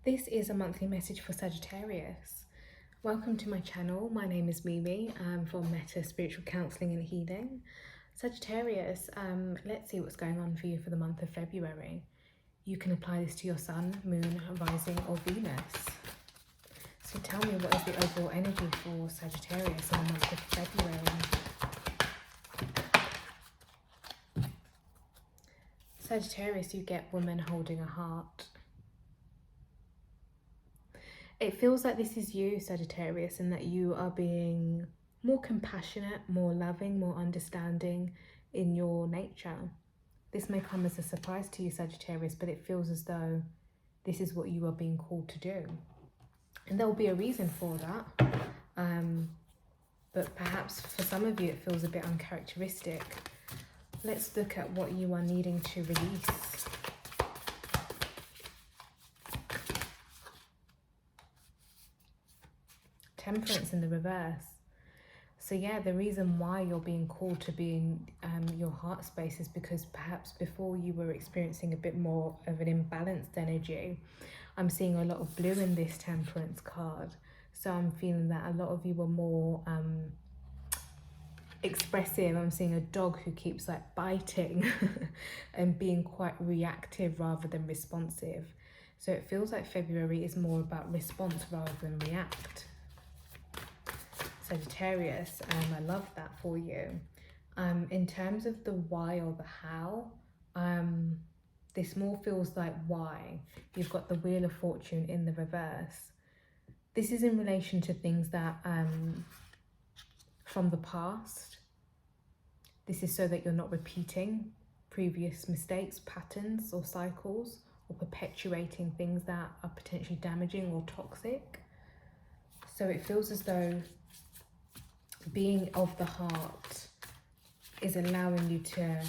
This is a monthly message for Sagittarius. Welcome to my channel. My name is Mimi. I'm from Meta Spiritual Counselling and Healing. Sagittarius, let's see what's going on for you for the month of February. You can apply this to your Sun, Moon, Rising or Venus. So tell me, what is the overall energy for Sagittarius in the month of February? Sagittarius, you get woman holding a heart. It feels like this is you, Sagittarius, and that you are being more compassionate, more loving, more understanding in your nature. This may come as a surprise to you, Sagittarius, but it feels as though this is what you are being called to do. And there will be a reason for that. But perhaps for some of you it feels a bit uncharacteristic. Let's look at what you are needing to release. Temperance in the reverse. So yeah, the reason why you're being called to be in your heart space is because perhaps before you were experiencing a bit more of an imbalanced energy. I'm seeing a lot of blue in this temperance card. So I'm feeling that a lot of you were more expressive. I'm seeing a dog who keeps like biting and being quite reactive rather than responsive. So it feels like February is more about response rather than react. Sagittarius, I love that for you. In terms of the why or the how, this more feels like why. You've got the Wheel of Fortune in the reverse. This is in relation to things that from the past. This is so that you're not repeating previous mistakes, patterns or cycles, or perpetuating things that are potentially damaging or toxic. So it feels as though being of the heart is allowing you to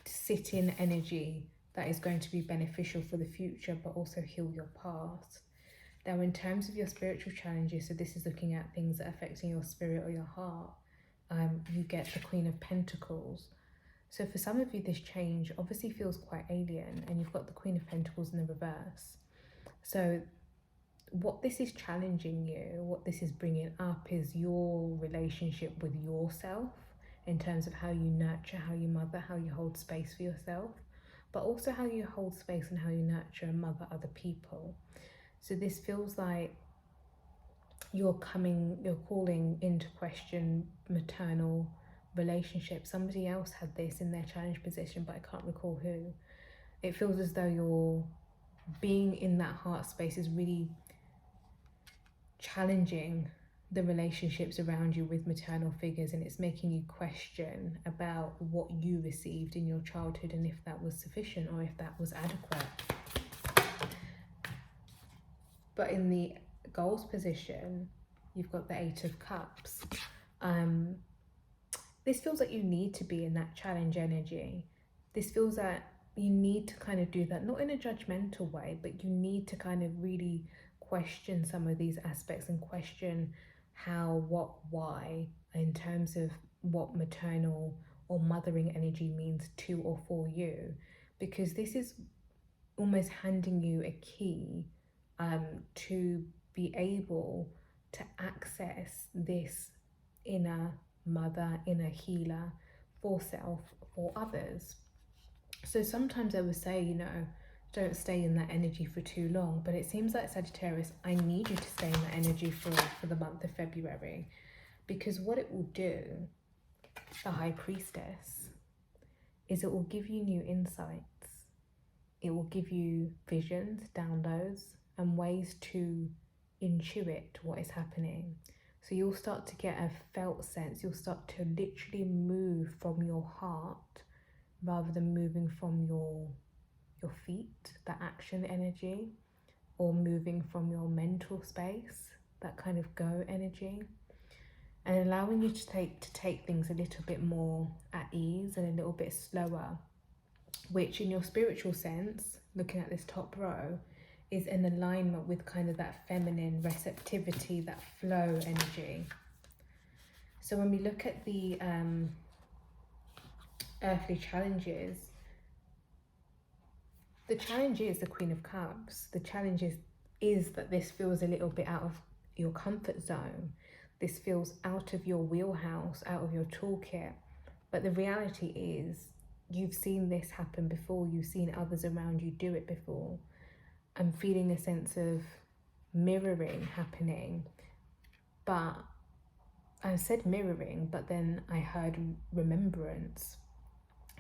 sit in energy that is going to be beneficial for the future, but also heal your past. Now, in terms of your spiritual challenges, so this is looking at things that are affecting your spirit or your heart, you get the Queen of Pentacles. So for some of you, this change obviously feels quite alien, and you've got the Queen of Pentacles in the reverse. So what this is challenging you, what this is bringing up is your relationship with yourself in terms of how you nurture, how you mother, how you hold space for yourself, but also how you hold space and how you nurture and mother other people. So this feels like you're calling into question maternal relationship. Somebody else had this in their challenge position, but I can't recall who. It feels as though you're being in that heart space is really challenging the relationships around you with maternal figures, and it's making you question about what you received in your childhood and if that was sufficient or if that was adequate. But in the goals position, you've got the Eight of Cups. This feels like you need to be in that challenge energy. This feels that you need to kind of do that, not in a judgmental way, but you need to kind of really question some of these aspects and question how, what, why, in terms of what maternal or mothering energy means to or for you. Because this is almost handing you a key to be able to access this inner mother, inner healer for self, for others. So sometimes I would say, don't stay in that energy for too long, but it seems like Sagittarius, I need you to stay in that energy for the month of February, because what it will do, the High Priestess, is it will give you new insights. It will give you visions, downloads, and ways to intuit what is happening. So you'll start to get a felt sense. You'll start to literally move from your heart rather than moving from your feet, the action energy, or moving from your mental space, that kind of go energy, and allowing you to take things a little bit more at ease and a little bit slower, which in your spiritual sense, looking at this top row, is in alignment with kind of that feminine receptivity, that flow energy. So when we look at the earthly challenges, the challenge is the Queen of Cups. The challenge is is that this feels a little bit out of your comfort zone. This feels out of your wheelhouse, out of your toolkit. But the reality is, you've seen this happen before. You've seen others around you do it before. I'm feeling a sense of mirroring happening. But I said mirroring, but then I heard remembrance.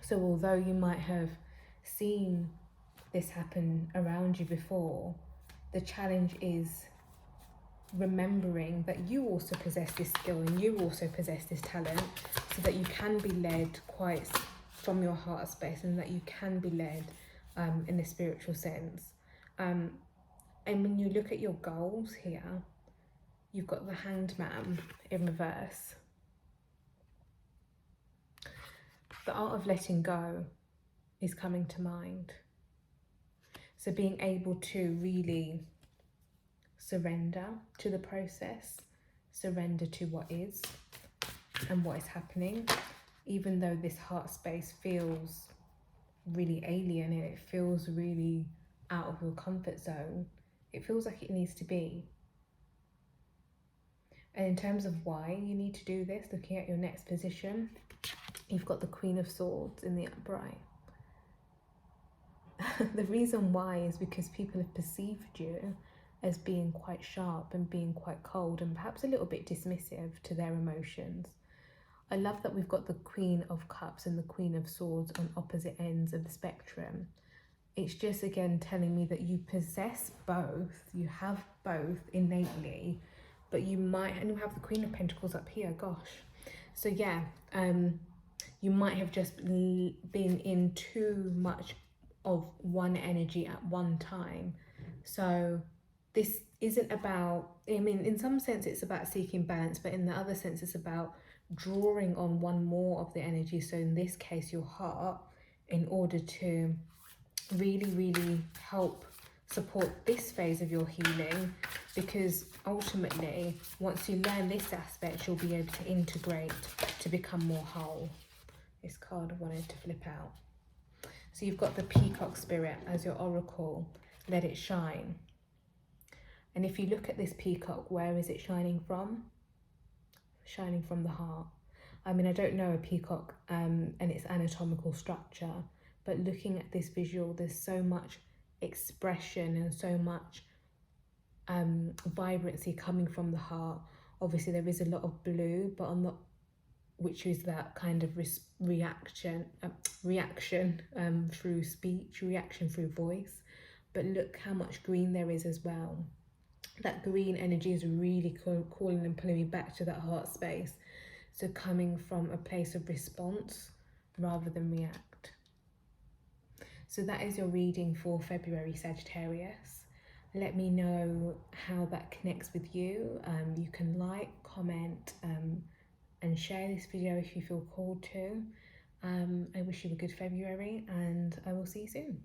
So although you might have seen this happen around you before, the challenge is remembering that you also possess this skill and you also possess this talent, so that you can be led quite from your heart space, and that you can be led in a spiritual sense. And when you look at your goals here, you've got the Hanged Man in reverse. The art of letting go is coming to mind. So being able to really surrender to the process, surrender to what is and what is happening, even though this heart space feels really alien and it feels really out of your comfort zone, it feels like it needs to be. And in terms of why you need to do this, looking at your next position, you've got the Queen of Swords in the upright. The reason why is because people have perceived you as being quite sharp and being quite cold and perhaps a little bit dismissive to their emotions. I love that we've got the Queen of Cups and the Queen of Swords on opposite ends of the spectrum. It's just again telling me that you possess both, you have both innately, but you might, and you have the Queen of Pentacles up here, gosh. So yeah, you might have just been in too much of one energy at one time. So this isn't about, I mean, in some sense it's about seeking balance, but in the other sense it's about drawing on one more of the energy. So in this case, your heart, in order to really help support this phase of your healing, because ultimately once you learn this aspect, you'll be able to integrate to become more whole. This card I wanted to flip out. So you've got the Peacock Spirit as your oracle, let it shine. And if you look at this peacock, where is it shining from? Shining from the heart. I mean, I don't know a peacock and its anatomical structure, but looking at this visual, there's so much expression and so much vibrancy coming from the heart. Obviously there is a lot of blue, but on the, which is that kind of reaction through speech, reaction through voice. But look how much green there is as well. That green energy is really calling and pulling me back to that heart space. So coming from a place of response rather than react. So that is your reading for February, Sagittarius. Let me know how that connects with you. You can like, comment, and share this video if you feel called to. I wish you a good February, and I will see you soon.